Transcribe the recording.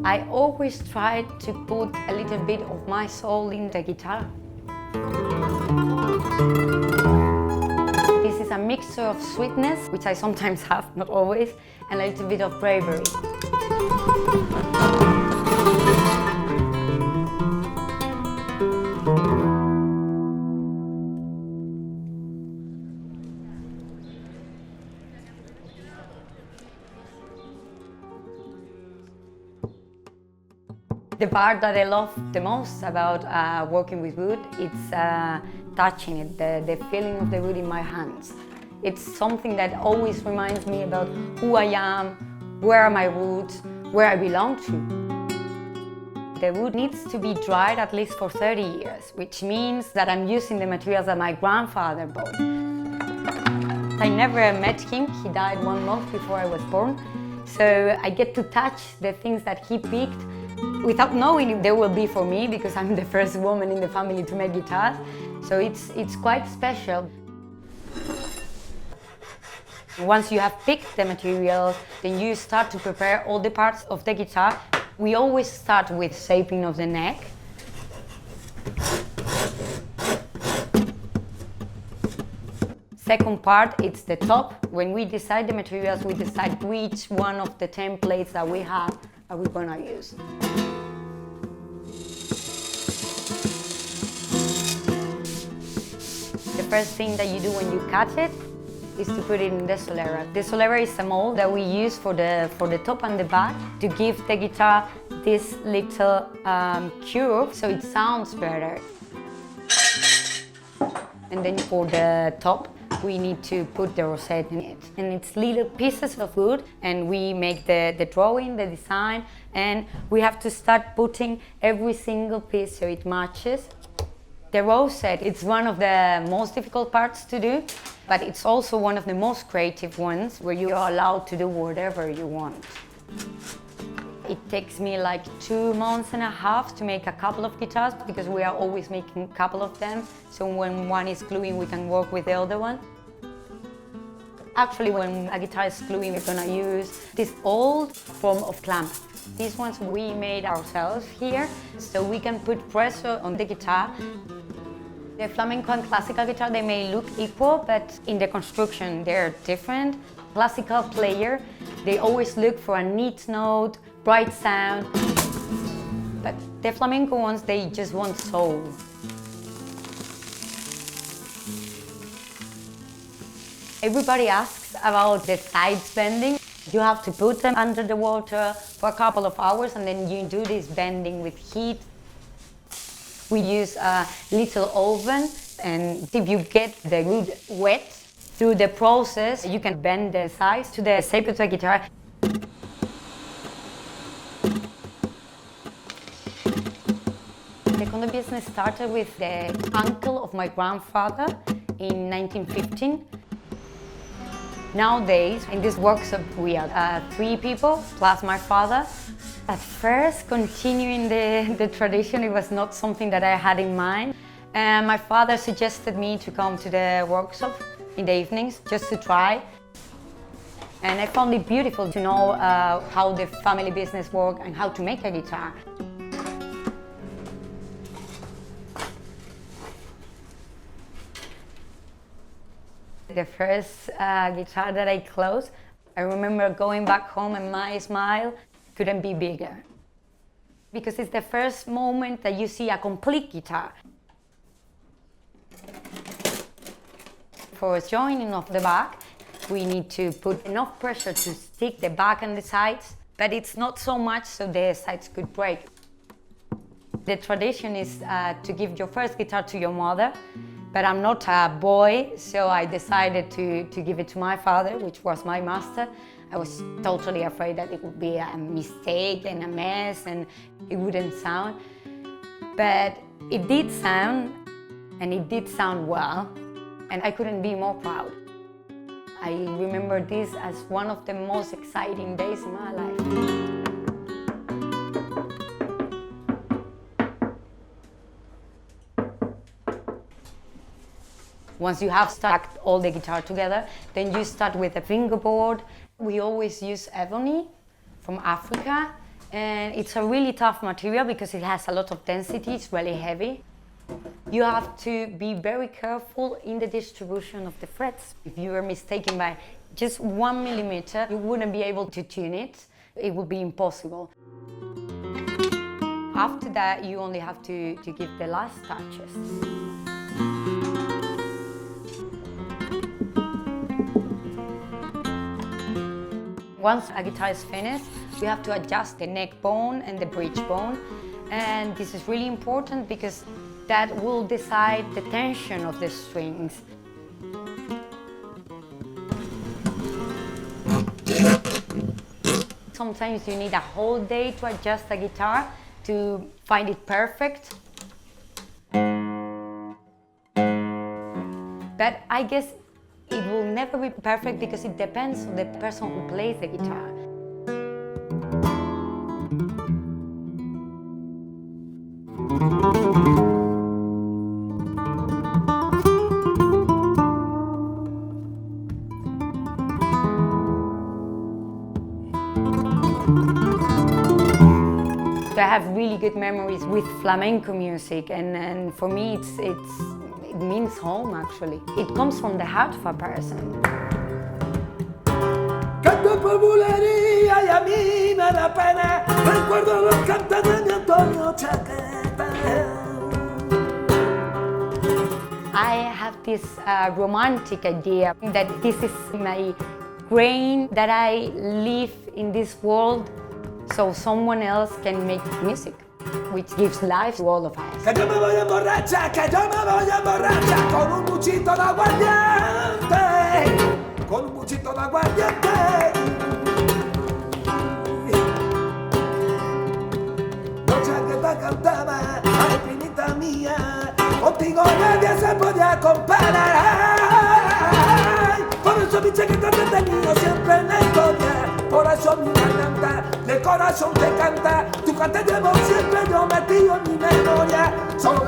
I always try to put a little bit of my soul in the guitar. This is a mixture of sweetness, which I sometimes have, not always, and a little bit of bravery. The part that I love the most about working with wood, it's touching it, the feeling of the wood in my hands. It's something that always reminds me about who I am, where are my roots, where I belong to. The wood needs to be dried at least for 30 years, which means that I'm using the materials that my grandfather bought. I never met him, he died 1 month before I was born, so I get to touch the things that he picked without knowing if they will be for me, because I'm the first woman in the family to make guitars, so it's quite special. Once you have picked the materials, then you start to prepare all the parts of the guitar. We always start with shaping of the neck. Second part, it's the top. When we decide the materials, we decide which one of the templates that we have are we gonna use. The first thing that you do when you cut it is to put it in the solera. The solera is a mold that we use for the top and the back to give the guitar this little curve so it sounds better. And then for the top, we need to put the rosette in it. And it's little pieces of wood, and we make the drawing, the design, and we have to start putting every single piece so it matches. The rosette, it's one of the most difficult parts to do, but it's also one of the most creative ones where you are allowed to do whatever you want. It takes me like 2.5 months to make a couple of guitars, because we are always making a couple of them, so when one is gluing we can work with the other one. Actually, when a guitar is gluing, we're gonna use this old form of clamp. These ones we made ourselves here, so we can put pressure on the guitar. The flamenco and classical guitar, they may look equal, but in the construction they're different. Classical player, they always look for a neat note, bright sound, but the flamenco ones, they just want soul. Everybody asks about the sides bending. You have to put them under the water for a couple of hours, and then you do this bending with heat. We use a little oven, and if you get the wood wet through the process, you can bend the sides to the shape of the guitar. The Conde business started with the uncle of my grandfather in 1915. Nowadays, in this workshop, we are 3 people, plus my father. At first, continuing the tradition, it was not something that I had in mind. And my father suggested me to come to the workshop in the evenings, just to try. And I found it beautiful to know how the family business works and how to make a guitar. The first guitar that I closed, I remember going back home and my smile couldn't be bigger. Because it's the first moment that you see a complete guitar. For joining off the back, we need to put enough pressure to stick the back and the sides, but it's not so much so the sides could break. The tradition is to give your first guitar to your mother, but I'm not a boy, so I decided to give it to my father, which was my master. I was totally afraid that it would be a mistake and a mess and it wouldn't sound. But it did sound, and it did sound well, and I couldn't be more proud. I remember this as one of the most exciting days in my life. Once you have stacked all the guitar together, then you start with a fingerboard. We always use ebony from Africa, And it's a really tough material because it has a lot of density, it's really heavy. You have to be very careful in the distribution of the frets. If you are mistaken by just 1 millimeter, you wouldn't be able to tune it. It would be impossible. After that, you only have to give the last touches. Once a guitar is finished, we have to adjust the neck bone and the bridge bone. And this is really important because that will decide the tension of the strings. Sometimes you need a whole day to adjust a guitar to find it perfect. But I guess it will never be perfect because it depends on the person who plays the guitar. I have really good memories with flamenco music, and for me it means home actually. It comes from the heart of a person. Canto por bulería y a mí me da pena, recuerdo los cantos de mi Antonio Chaqueta. I have this romantic idea that this is my grain, that I live in this world so someone else can make music, which gives life to all of us. Que yo me voy emborracha, que yo me voy emborracha, con un buchito de aguardiente, con un buchito de aguardiente. Los Chaqueta cantaba, ay pinita mía, contigo nadie se podía comparar. Por eso mi Chaqueta te he tenido siempre en la historia. Por eso mi garganta de corazón te canta, tu cante llevo siempre yo metido en mi memoria. Solo